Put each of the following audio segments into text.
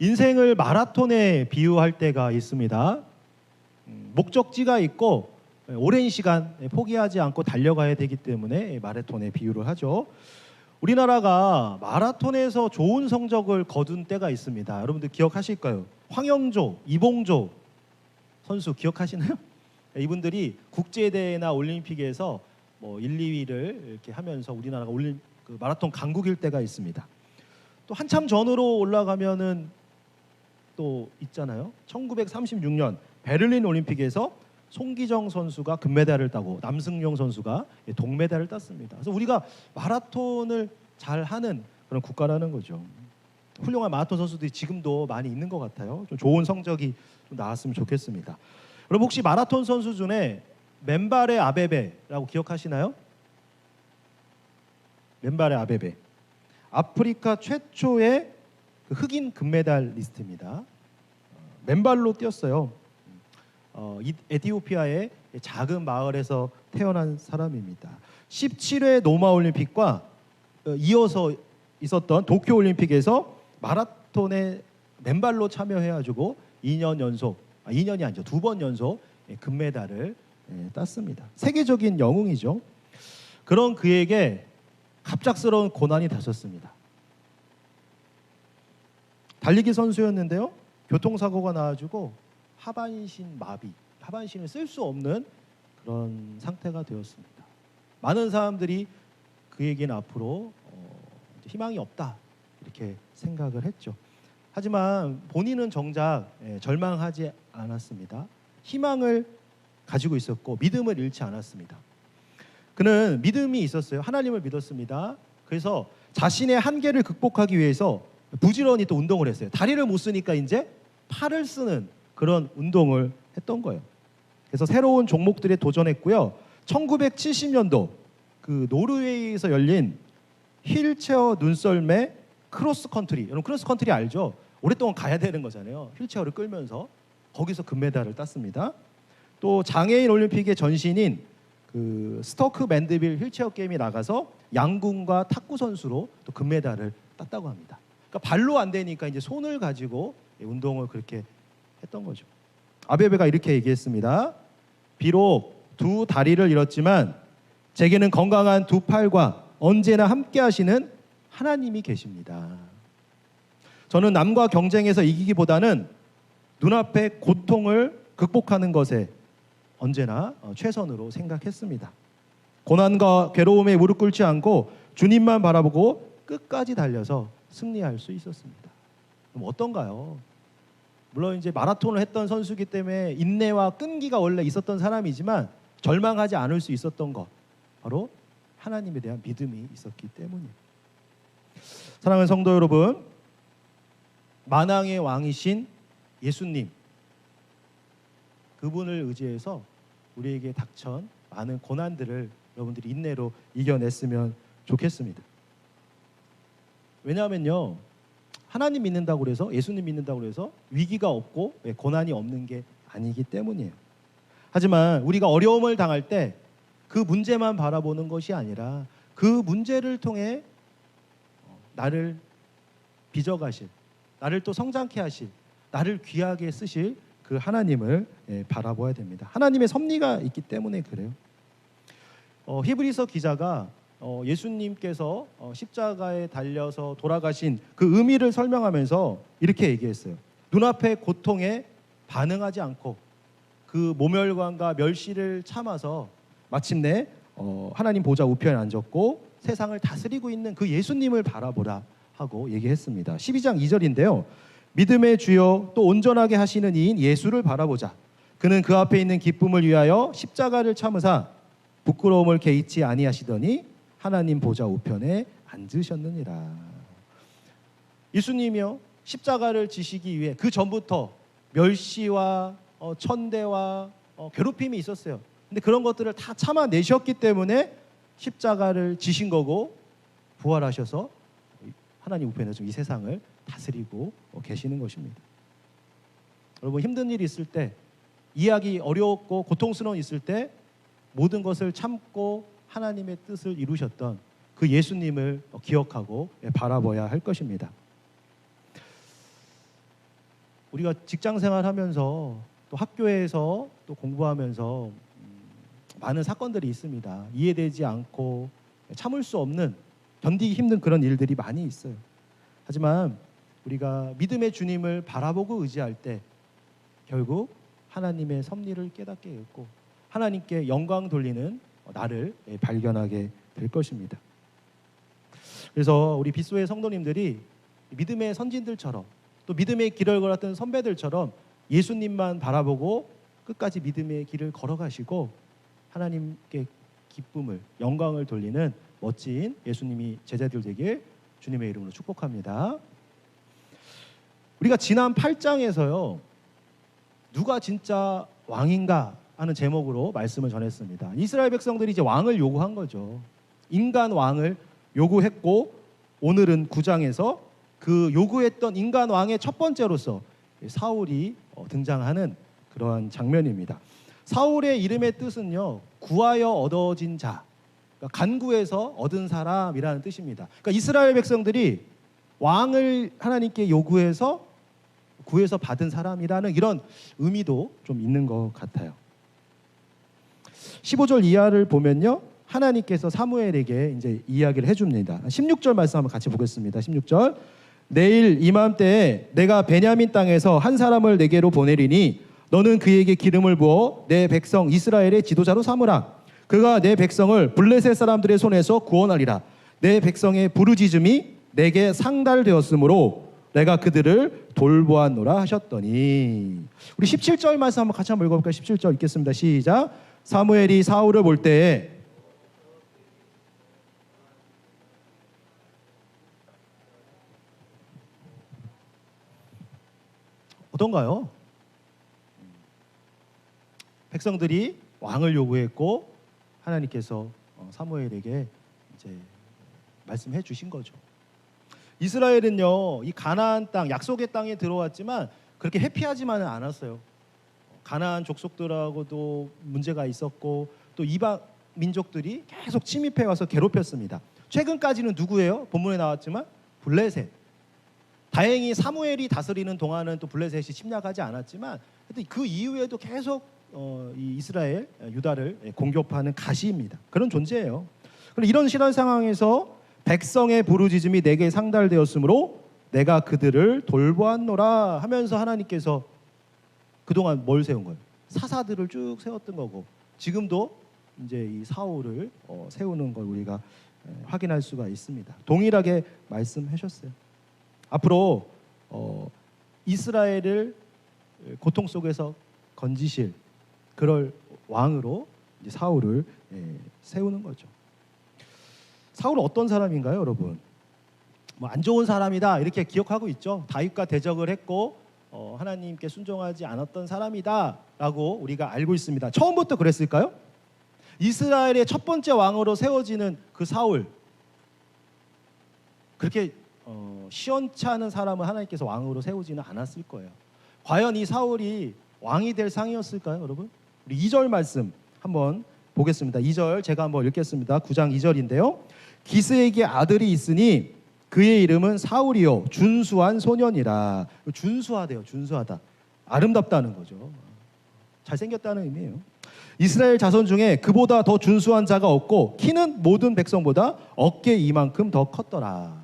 인생을 마라톤에 비유할 때가 있습니다. 목적지가 있고 오랜 시간 포기하지 않고 달려가야 되기 때문에 마라톤에 비유를 하죠. 우리나라가 마라톤에서 좋은 성적을 거둔 때가 있습니다. 여러분들 기억하실까요? 황영조, 이봉조 선수 기억하시나요? 이분들이 국제대회나 올림픽에서 1, 2위를 이렇게 하면서 우리나라가 그 마라톤 강국일 때가 있습니다. 또 한참 전으로 올라가면은 또 있잖아요. 1936년 베를린 올림픽에서 송기정 선수가 금메달을 따고 남승용 선수가 동메달을 땄습니다. 그래서 우리가 마라톤을 잘 하는 그런 국가라는 거죠. 훌륭한 마라톤 선수들이 지금도 많이 있는 것 같아요. 좀 좋은 성적이 좀 나왔으면 좋겠습니다. 여러분 혹시 마라톤 선수 중에 맨발의 아베베라고 기억하시나요? 맨발의 아베베. 아프리카 최초의 그 흑인 금메달리스트입니다. 맨발로 뛰었어요. 에티오피아의 작은 마을에서 태어난 사람입니다. 17회 로마 올림픽과 이어서 있었던 도쿄 올림픽에서 마라톤에 맨발로 참여해가지고 2년 연속, 2년이 아니죠, 2번 연속 금메달을 땄습니다. 세계적인 영웅이죠. 그런 그에게 갑작스러운 고난이 닥쳤습니다. 달리기 선수였는데요. 교통사고가 나가지고 하반신 마비, 하반신을 쓸 수 없는 그런 상태가 되었습니다. 많은 사람들이 그에게는 앞으로 희망이 없다 이렇게 생각을 했죠. 하지만 본인은 정작 절망하지 않았습니다. 희망을 가지고 있었고 믿음을 잃지 않았습니다. 그는 믿음이 있었어요. 하나님을 믿었습니다. 그래서 자신의 한계를 극복하기 위해서 부지런히 또 운동을 했어요. 다리를 못 쓰니까 이제 팔을 쓰는 그런 운동을 했던 거예요. 그래서 새로운 종목들에 도전했고요. 1970년도 그 노르웨이에서 열린 휠체어 눈썰매 크로스컨트리, 여러분 크로스컨트리 알죠? 오랫동안 가야 되는 거잖아요. 휠체어를 끌면서 거기서 금메달을 땄습니다. 또 장애인 올림픽의 전신인 그 스토크 맨드빌 휠체어 게임이 나가서 양궁과 탁구 선수로 또 금메달을 땄다고 합니다. 그러니까 발로 안 되니까 이제 손을 가지고 운동을 그렇게 했던 거죠. 아베베가 이렇게 얘기했습니다. 비록 두 다리를 잃었지만 제게는 건강한 두 팔과 언제나 함께 하시는 하나님이 계십니다. 저는 남과 경쟁해서 이기기보다는 눈앞의 고통을 극복하는 것에 언제나 최선으로 생각했습니다. 고난과 괴로움에 무릎 꿇지 않고 주님만 바라보고 끝까지 달려서 승리할 수 있었습니다. 그럼 어떤가요? 물론 이제 마라톤을 했던 선수이기 때문에 인내와 끈기가 원래 있었던 사람이지만 절망하지 않을 수 있었던 것, 바로 하나님에 대한 믿음이 있었기 때문이에요. 사랑하는 성도 여러분, 만왕의 왕이신 예수님, 그분을 의지해서 우리에게 닥친 많은 고난들을 여러분들이 인내로 이겨냈으면 좋겠습니다. 왜냐하면요, 하나님 믿는다고 해서, 예수님 믿는다고 해서 위기가 없고 고난이 없는 게 아니기 때문이에요. 하지만 우리가 어려움을 당할 때 그 문제만 바라보는 것이 아니라 그 문제를 통해 나를 빚어가실, 나를 또 성장케 하실, 나를 귀하게 쓰실 그 하나님을 바라봐야 됩니다. 하나님의 섭리가 있기 때문에 그래요. 히브리서 기자가 예수님께서 십자가에 달려서 돌아가신 그 의미를 설명하면서 이렇게 얘기했어요. 눈앞의 고통에 반응하지 않고 그 모멸감과 멸시를 참아서 마침내 하나님 보좌 우편에 앉았고 세상을 다스리고 있는 그 예수님을 바라보라 하고 얘기했습니다. 12장 2절인데요. 믿음의 주여 또 온전하게 하시는 이인 예수를 바라보자. 그는 그 앞에 있는 기쁨을 위하여 십자가를 참으사 부끄러움을 개의치 아니하시더니 하나님 보좌 우편에 앉으셨느니라. 예수님이요, 십자가를 지시기 위해 그 전부터 멸시와 천대와 괴롭힘이 있었어요. 근데 그런 것들을 다 참아내셨기 때문에 십자가를 지신 거고 부활하셔서 하나님 우편에서 이 세상을 다스리고 계시는 것입니다. 여러분, 힘든 일이 있을 때, 이해하기 어렵고 고통스러운 일이 있을 때 모든 것을 참고 하나님의 뜻을 이루셨던 그 예수님을 기억하고 바라봐야 할 것입니다. 우리가 직장 생활하면서 또 학교에서 또 공부하면서 많은 사건들이 있습니다. 이해되지 않고 참을 수 없는, 견디기 힘든 그런 일들이 많이 있어요. 하지만 우리가 믿음의 주님을 바라보고 의지할 때 결국 하나님의 섭리를 깨닫게 되고 하나님께 영광 돌리는 나를 발견하게 될 것입니다. 그래서 우리 빗소의 성도님들이 믿음의 선진들처럼 또 믿음의 길을 걸었던 선배들처럼 예수님만 바라보고 끝까지 믿음의 길을 걸어가시고 하나님께 기쁨을, 영광을 돌리는 멋진 예수님이 제자들 되길 주님의 이름으로 축복합니다. 우리가 지난 8장에서요, 누가 진짜 왕인가 하는 제목으로 말씀을 전했습니다. 이스라엘 백성들이 이제 왕을 요구한 거죠. 인간 왕을 요구했고, 오늘은 9장에서 그 요구했던 인간 왕의 첫 번째로서 사울이 등장하는 그러한 장면입니다. 사울의 이름의 뜻은요, 구하여 얻어진 자, 그러니까 간구해서 얻은 사람이라는 뜻입니다. 그러니까 이스라엘 백성들이 왕을 하나님께 요구해서 구해서 받은 사람이라는 이런 의미도 좀 있는 것 같아요. 15절 이하를 보면요, 하나님께서 사무엘에게 이제 이야기를 해줍니다. 16절 말씀 한번 같이 보겠습니다. 16절. 내일 이맘때에 내가 베냐민 땅에서 한 사람을 내게로 보내리니 너는 그에게 기름을 부어 내 백성 이스라엘의 지도자로 삼으라. 그가 내 백성을 블레셋 사람들의 손에서 구원하리라. 내 백성의 부르짖음이 내게 상달되었으므로 내가 그들을 돌보았노라 하셨더니. 우리 17절 말씀 한번 같이 한번 읽어볼까요? 17절 읽겠습니다. 시작. 사무엘이 사울을 볼 때에 어떤가요? 백성들이 왕을 요구했고 하나님께서 사무엘에게 이제 말씀해 주신 거죠. 이스라엘은요, 이 가나안 땅, 약속의 땅에 들어왔지만 그렇게 해피하지만은 않았어요. 가나안 족속들하고도 문제가 있었고 또 이방 민족들이 계속 침입해 와서 괴롭혔습니다. 최근까지는 누구예요? 본문에 나왔지만 블레셋. 다행히 사무엘이 다스리는 동안은 또 블레셋이 침략하지 않았지만 그 이후에도 계속 이 이스라엘, 유다를 공격하는 가시입니다. 그런 존재예요. 그런데 이런 실현 상황에서 백성의 부르짖음이 내게 상달되었으므로 내가 그들을 돌보았노라 하면서 하나님께서 그동안 뭘 세운 거예요? 사사들을 쭉 세웠던 거고 지금도 이제 이 사울을 세우는 걸 우리가 확인할 수가 있습니다. 동일하게 말씀하셨어요. 앞으로 이스라엘을 고통 속에서 건지실 그럴 왕으로 이제 사울을 세우는 거죠. 사울은 어떤 사람인가요, 여러분? 뭐 안 좋은 사람이다 이렇게 기억하고 있죠. 다윗과 대적을 했고 하나님께 순종하지 않았던 사람이다라고 우리가 알고 있습니다. 처음부터 그랬을까요? 이스라엘의 첫 번째 왕으로 세워지는 그 사울, 그렇게 시원치 않은 사람을 하나님께서 왕으로 세우지는 않았을 거예요. 과연 이 사울이 왕이 될 상이었을까요, 여러분? 우리 2절 말씀 한번 보겠습니다. 2절 제가 한번 읽겠습니다. 9장 2절인데요. 기스에게 아들이 있으니 그의 이름은 사울이요 준수한 소년이라. 준수하대요. 준수하다. 아름답다는 거죠. 잘생겼다는 의미예요. 이스라엘 자손 중에 그보다 더 준수한 자가 없고 키는 모든 백성보다 어깨 이만큼 더 컸더라.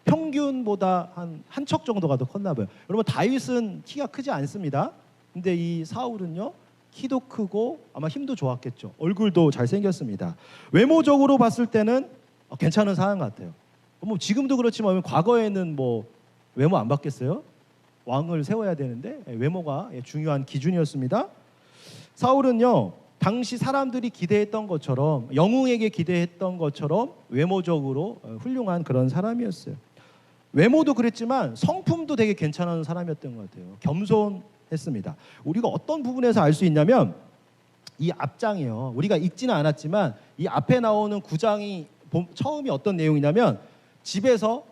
평균보다 한 척 정도가 더 컸나 봐요. 여러분 다윗은 키가 크지 않습니다. 근데 이 사울은요 키도 크고 아마 힘도 좋았겠죠. 얼굴도 잘생겼습니다. 외모적으로 봤을 때는 괜찮은 상황 같아요. 뭐 지금도 그렇지만 과거에는 뭐 외모 안 봤겠어요? 왕을 세워야 되는데 외모가 중요한 기준이었습니다. 사울은요 당시 사람들이 기대했던 것처럼 영웅에게 기대했던 것처럼 외모적으로 훌륭한 그런 사람이었어요. 외모도 그랬지만 성품도 되게 괜찮은 사람이었던 것 같아요. 겸손했습니다. 우리가 어떤 부분에서 알 수 있냐면 이 앞장이요. 우리가 읽지는 않았지만 이 앞에 나오는 9장이 처음이 어떤 내용이냐면 집에서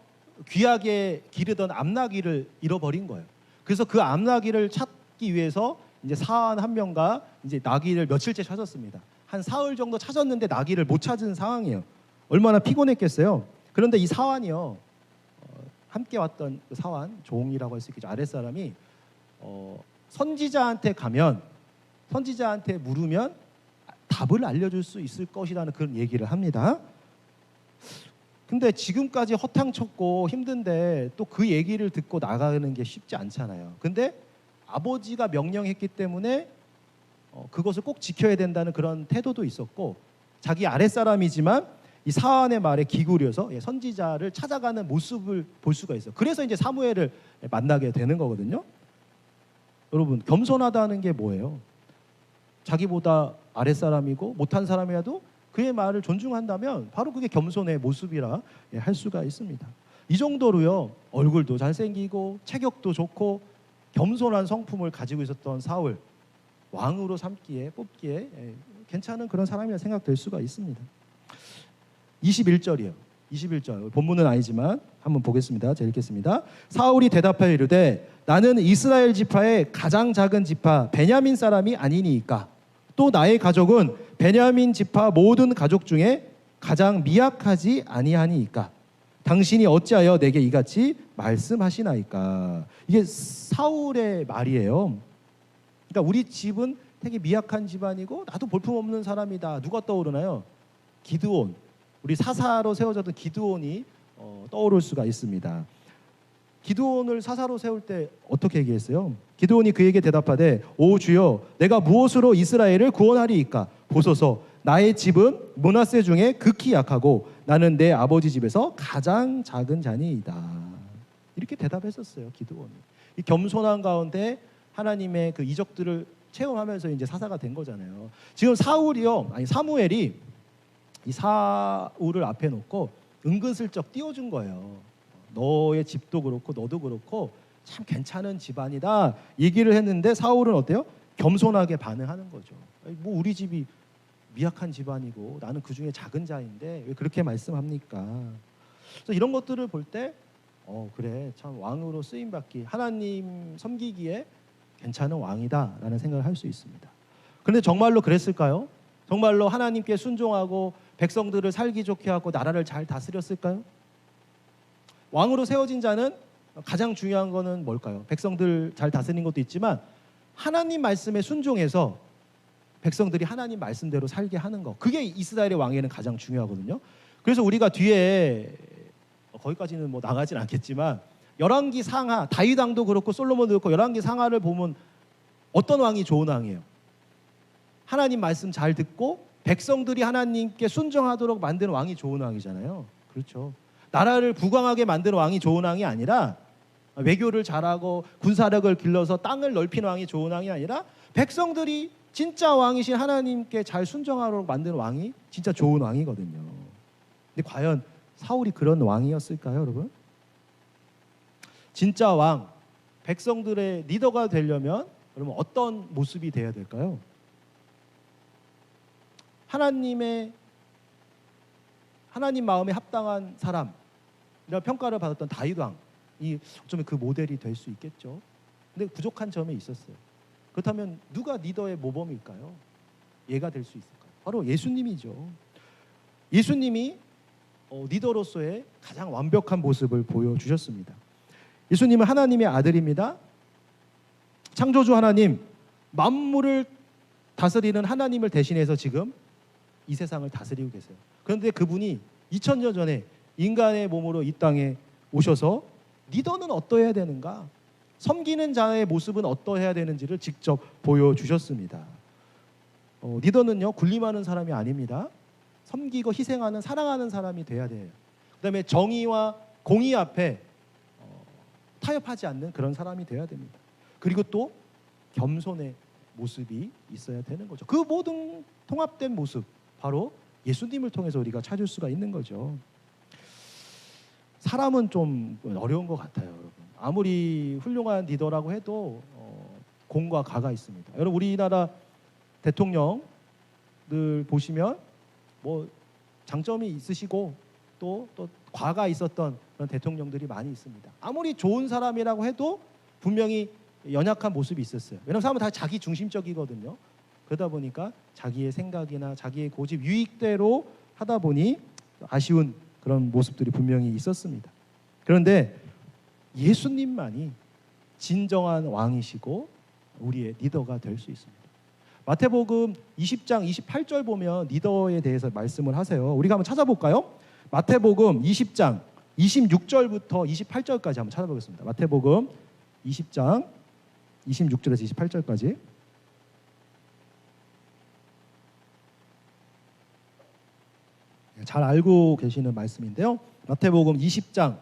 귀하게 기르던 암나귀를 잃어버린 거예요. 그래서 그 암나귀를 찾기 위해서 이제 사환 한 명과 이제 나귀를 며칠째 찾았습니다. 한 사흘 정도 찾았는데 나귀를 못 찾은 상황이에요. 얼마나 피곤했겠어요. 그런데 이 사환이요 함께 왔던 그 사환 종이라고 할 수 있겠죠. 아랫사람이 선지자한테 가면 선지자한테 물으면 답을 알려줄 수 있을 것이라는 그런 얘기를 합니다. 근데 지금까지 허탕쳤고 힘든데 또 그 얘기를 듣고 나가는 게 쉽지 않잖아요. 근데 아버지가 명령했기 때문에 그것을 꼭 지켜야 된다는 그런 태도도 있었고, 자기 아랫사람이지만 이 사안의 말에 기울여서 선지자를 찾아가는 모습을 볼 수가 있어요. 그래서 이제 사무엘을 만나게 되는 거거든요. 여러분, 겸손하다는 게 뭐예요? 자기보다 아랫사람이고 못한 사람이라도 그의 말을 존중한다면 바로 그게 겸손의 모습이라 할 수가 있습니다. 이 정도로요, 얼굴도 잘생기고 체격도 좋고 겸손한 성품을 가지고 있었던 사울, 왕으로 뽑기에 괜찮은 그런 사람이라 생각될 수가 있습니다. 21절이요. 21절 본문은 아니지만 한번 보겠습니다. 제가 읽겠습니다. 사울이 대답하여 이르되 나는 이스라엘 지파의 가장 작은 지파 베냐민 사람이 아니니이까 또 나의 가족은 베냐민 지파 모든 가족 중에 가장 미약하지 아니하니이까 당신이 어찌하여 내게 이같이 말씀하시나이까. 이게 사울의 말이에요. 그러니까 우리 집은 되게 미약한 집안이고 나도 볼품없는 사람이다. 누가 떠오르나요? 기드온. 우리 사사로 세워졌던 기드온이 떠오를 수가 있습니다. 기드온을 사사로 세울 때 어떻게 얘기했어요? 기드온이 그에게 대답하되 오 주여 내가 무엇으로 이스라엘을 구원하리이까? 보소서 나의 집은 므낫세 중에 극히 약하고 나는 내 아버지 집에서 가장 작은 자니이다. 이렇게 대답했었어요. 기드온이. 이 겸손한 가운데 하나님의 그 이적들을 체험하면서 이제 사사가 된 거잖아요. 지금 사무엘이 이 사울을 앞에 놓고 은근슬쩍 띄워준 거예요. 너의 집도 그렇고 너도 그렇고 참 괜찮은 집안이다 얘기를 했는데 사울은 어때요? 겸손하게 반응하는 거죠. 뭐 우리 집이 미약한 집안이고 나는 그 중에 작은 자인데 왜 그렇게 말씀합니까? 그래서 이런 것들을 볼 때 그래 참 왕으로 쓰임받기, 하나님 섬기기에 괜찮은 왕이다라는 생각을 할 수 있습니다. 그런데 정말로 그랬을까요? 정말로 하나님께 순종하고 백성들을 살기 좋게 하고 나라를 잘 다스렸을까요? 왕으로 세워진 자는 가장 중요한 거는 뭘까요? 백성들 잘 다스리는 것도 있지만 하나님 말씀에 순종해서 백성들이 하나님 말씀대로 살게 하는 거, 그게 이스라엘의 왕에는 가장 중요하거든요. 그래서 우리가 뒤에 거기까지는 뭐 나가진 않겠지만 열왕기 상하, 다윗 왕도 그렇고 솔로몬도 그렇고 열왕기 상하를 보면 어떤 왕이 좋은 왕이에요? 하나님 말씀 잘 듣고 백성들이 하나님께 순종하도록 만드는 왕이 좋은 왕이잖아요. 그렇죠. 나라를 부강하게 만드는 왕이 좋은 왕이 아니라, 외교를 잘하고 군사력을 길러서 땅을 넓히는 왕이 좋은 왕이 아니라 백성들이 진짜 왕이신 하나님께 잘 순종하도록 만드는 왕이 진짜 좋은 왕이거든요. 근데 과연 사울이 그런 왕이었을까요, 여러분? 진짜 왕, 백성들의 리더가 되려면 그러면 어떤 모습이 돼야 될까요? 하나님 마음에 합당한 사람이라고 평가를 받았던 다윗 왕이 어쩌면 그 모델이 될 수 있겠죠. 근데 부족한 점이 있었어요. 그렇다면 누가 리더의 모범일까요? 얘가 될 수 있을까요? 바로 예수님이죠. 예수님이 리더로서의 가장 완벽한 모습을 보여주셨습니다. 예수님은 하나님의 아들입니다. 창조주 하나님, 만물을 다스리는 하나님을 대신해서 지금 이 세상을 다스리고 계세요. 그런데 그분이 2000년 전에 인간의 몸으로 이 땅에 오셔서 리더는 어떠해야 되는가, 섬기는 자의 모습은 어떠해야 되는지를 직접 보여주셨습니다. 리더는요, 군림하는 사람이 아닙니다. 섬기고 희생하는, 사랑하는 사람이 돼야 돼요. 그 다음에 정의와 공의 앞에 타협하지 않는 그런 사람이 돼야 됩니다. 그리고 또 겸손의 모습이 있어야 되는 거죠. 그 모든 통합된 모습, 바로 예수님을 통해서 우리가 찾을 수가 있는 거죠. 사람은 좀 어려운 것 같아요, 여러분. 아무리 훌륭한 리더라고 해도 공과 가가 있습니다. 여러분, 우리나라 대통령들 보시면 뭐 장점이 있으시고 또 과가 있었던 그런 대통령들이 많이 있습니다. 아무리 좋은 사람이라고 해도 분명히 연약한 모습이 있었어요. 왜냐하면 사람은 다 자기 중심적이거든요. 그러다 보니까 자기의 생각이나 자기의 고집, 유익대로 하다 보니 아쉬운 그런 모습들이 분명히 있었습니다. 그런데 예수님만이 진정한 왕이시고 우리의 리더가 될 수 있습니다. 마태복음 20장 28절 보면 리더에 대해서 말씀을 하세요. 우리가 한번 찾아볼까요? 마태복음 20장 26절부터 28절까지 한번 찾아보겠습니다. 마태복음 20장 26절에서 28절까지. 잘 알고 계시는 말씀인데요. 마태복음 20장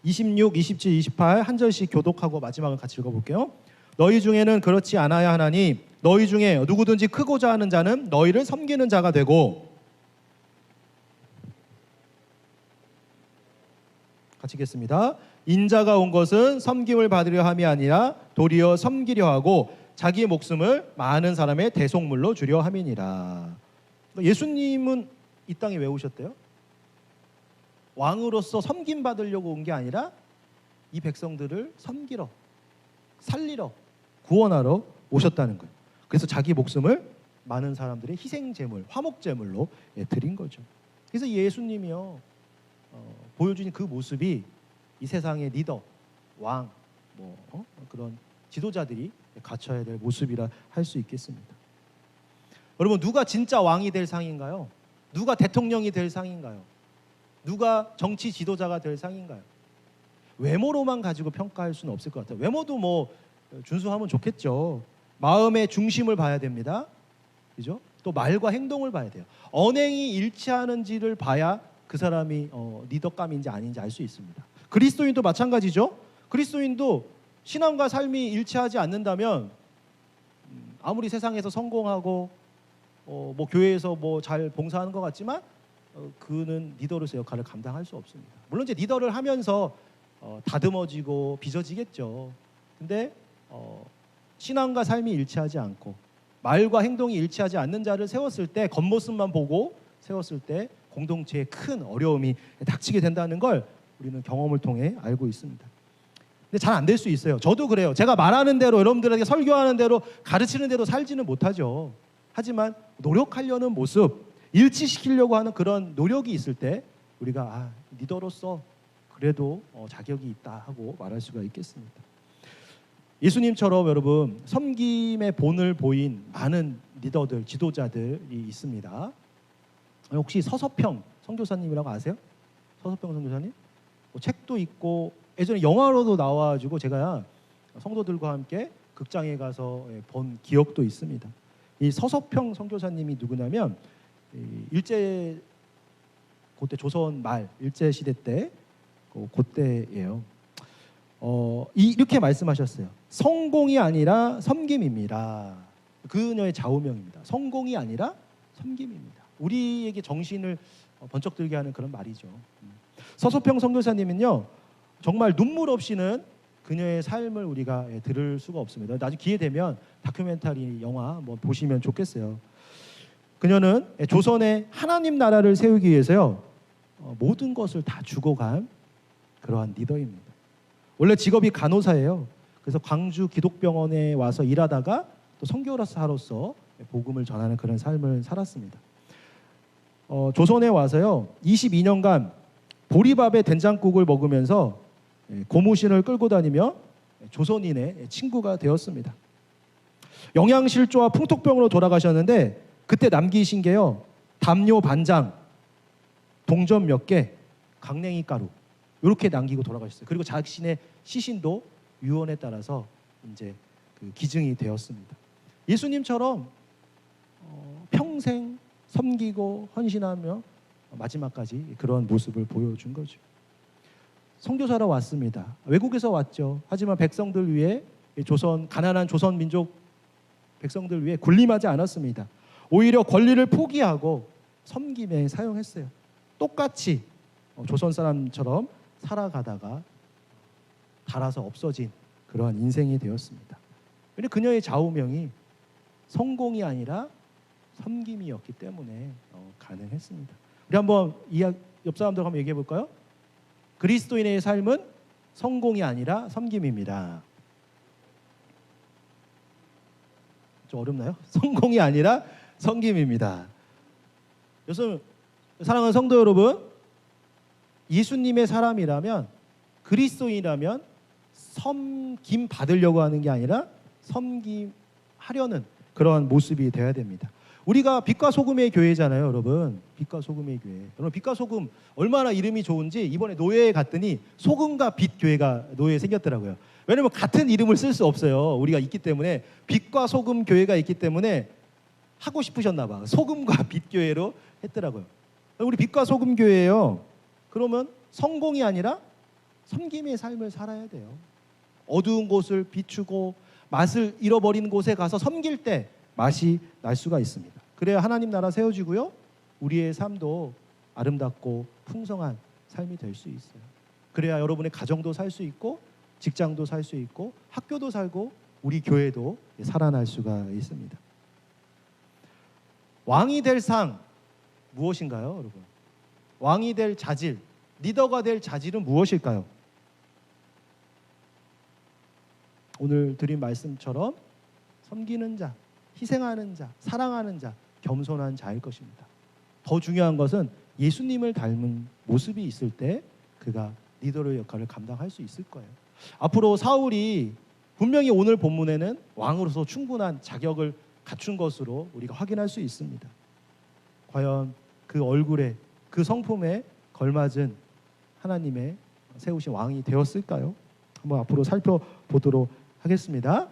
26, 27, 28 한 절씩 교독하고 마지막을 같이 읽어볼게요. 너희 중에는 그렇지 않아야 하나니 너희 중에 누구든지 크고자 하는 자는 너희를 섬기는 자가 되고, 같이 읽겠습니다. 인자가 온 것은 섬김을 받으려 함이 아니라 도리어 섬기려 하고 자기 목숨을 많은 사람의 대속물로 주려 함이니라. 예수님은 이 땅에 왜 오셨대요? 왕으로서 섬김 받으려고 온 게 아니라 이 백성들을 섬기러, 살리러, 구원하러 오셨다는 거예요. 그래서 자기 목숨을 많은 사람들의 희생제물, 화목제물로 드린 거죠. 그래서 예수님이요 보여주신 그 모습이 이 세상의 리더, 왕, 그런 지도자들이 갖춰야 될 모습이라 할 수 있겠습니다. 여러분, 누가 진짜 왕이 될 상인가요? 누가 대통령이 될 상인가요? 누가 정치 지도자가 될 상인가요? 외모로만 가지고 평가할 수는 없을 것 같아요. 외모도 뭐 준수하면 좋겠죠. 마음의 중심을 봐야 됩니다. 그죠? 또 말과 행동을 봐야 돼요. 언행이 일치하는지를 봐야 그 사람이 리더감인지 아닌지 알 수 있습니다. 그리스도인도 마찬가지죠. 그리스도인도 신앙과 삶이 일치하지 않는다면 아무리 세상에서 성공하고 뭐 교회에서 뭐 잘 봉사하는 것 같지만 그는 리더로서 역할을 감당할 수 없습니다. 물론 이제 리더를 하면서 다듬어지고 빚어지겠죠. 근데 신앙과 삶이 일치하지 않고 말과 행동이 일치하지 않는 자를 세웠을 때, 겉모습만 보고 세웠을 때 공동체에 큰 어려움이 닥치게 된다는 걸 우리는 경험을 통해 알고 있습니다. 근데 잘 안 될 수 있어요. 저도 그래요. 제가 말하는 대로, 여러분들에게 설교하는 대로, 가르치는 대로 살지는 못하죠. 하지만 노력하려는 모습, 일치시키려고 하는 그런 노력이 있을 때 우리가 리더로서 그래도 자격이 있다 하고 말할 수가 있겠습니다. 예수님처럼 여러분 섬김의 본을 보인 많은 리더들, 지도자들이 있습니다. 혹시 서서평 선교사님이라고 아세요? 서서평 선교사님? 책도 있고 예전에 영화로도 나와가지고 제가 성도들과 함께 극장에 가서 본 기억도 있습니다. 이 서서평 선교사님이 누구냐면 일제 그때 조선 말 일제 시대 때 그때예요. 이렇게 말씀하셨어요. 성공이 아니라 섬김입니다. 그녀의 좌우명입니다. 성공이 아니라 섬김입니다. 우리에게 정신을 번쩍 들게 하는 그런 말이죠. 서서평 선교사님은요 정말 눈물 없이는 그녀의 삶을 우리가 들을 수가 없습니다. 나중에 기회 되면 다큐멘터리 영화 보시면 좋겠어요. 그녀는 조선의 하나님 나라를 세우기 위해서요 모든 것을 다 주고 간 그러한 리더입니다. 원래 직업이 간호사예요. 그래서 광주 기독병원에 와서 일하다가 또 선교사로서 복음을 전하는 그런 삶을 살았습니다. 조선에 와서요 22년간 보리밥에 된장국을 먹으면서 고무신을 끌고 다니며 조선인의 친구가 되었습니다. 영양실조와 풍토병으로 돌아가셨는데 그때 남기신 게요 담요 반장, 동전 몇 개, 강냉이 가루 이렇게 남기고 돌아가셨어요. 그리고 자신의 시신도 유언에 따라서 이제 그 기증이 되었습니다. 예수님처럼 평생 섬기고 헌신하며 마지막까지 그런 모습을 보여준 거죠. 선교사로 왔습니다. 외국에서 왔죠. 하지만 백성들 위해 가난한 조선 민족 백성들 위해 군림하지 않았습니다. 오히려 권리를 포기하고 섬김에 사용했어요. 똑같이 조선 사람처럼 살아가다가 닳아서 없어진 그러한 인생이 되었습니다. 근데 그녀의 좌우명이 성공이 아니라 섬김이었기 때문에 가능했습니다. 우리 한번 옆 사람들 한번 얘기해 볼까요? 그리스도인의 삶은 성공이 아니라 섬김입니다. 좀 어렵나요? 성공이 아니라 섬김입니다. 요즘 사랑하는 성도 여러분, 예수님의 사람이라면, 그리스도인이라면 섬김 받으려고 하는 게 아니라 섬김하려는 그런 모습이 되어야 됩니다. 우리가 빛과 소금의 교회잖아요, 여러분. 빛과 소금의 교회. 여러분, 빛과 소금 얼마나 이름이 좋은지 이번에 노예에 갔더니 소금과 빛 교회가 노예에 생겼더라고요. 왜냐면 같은 이름을 쓸 수 없어요. 우리가 있기 때문에 빛과 소금 교회가 있기 때문에 하고 싶으셨나 봐. 소금과 빛 교회로 했더라고요. 우리 빛과 소금 교회예요. 그러면 성공이 아니라 섬김의 삶을 살아야 돼요. 어두운 곳을 비추고 맛을 잃어버린 곳에 가서 섬길 때 맛이 날 수가 있습니다. 그래야 하나님 나라 세워지고요. 우리의 삶도 아름답고 풍성한 삶이 될 수 있어요. 그래야 여러분의 가정도 살 수 있고 직장도 살 수 있고 학교도 살고 우리 교회도 살아날 수가 있습니다. 왕이 될 상 무엇인가요, 여러분? 왕이 될 자질, 리더가 될 자질은 무엇일까요? 오늘 드린 말씀처럼 섬기는 자, 희생하는 자, 사랑하는 자, 겸손한 자일 것입니다. 더 중요한 것은 예수님을 닮은 모습이 있을 때 그가 리더의 역할을 감당할 수 있을 거예요. 앞으로 사울이 분명히 오늘 본문에는 왕으로서 충분한 자격을 갖춘 것으로 우리가 확인할 수 있습니다. 과연 그 얼굴에, 그 성품에 걸맞은 하나님의 세우신 왕이 되었을까요? 한번 앞으로 살펴보도록 하겠습니다.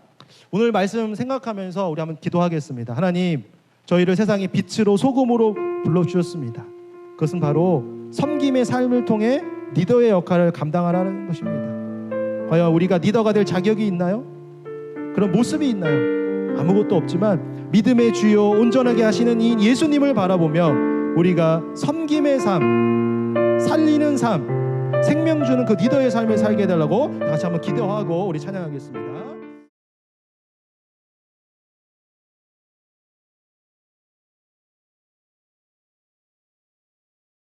오늘 말씀 생각하면서 우리 한번 기도하겠습니다. 하나님, 저희를 세상의 빛으로 소금으로 불러주셨습니다. 그것은 바로 섬김의 삶을 통해 리더의 역할을 감당하라는 것입니다. 과연 우리가 리더가 될 자격이 있나요? 그런 모습이 있나요? 아무것도 없지만 믿음의 주요 온전하게 하시는 이 예수님을 바라보며 우리가 섬김의 삶, 살리는 삶, 생명 주는 그 리더의 삶을 살게 해달라고 다시 한번 기도하고 우리 찬양하겠습니다.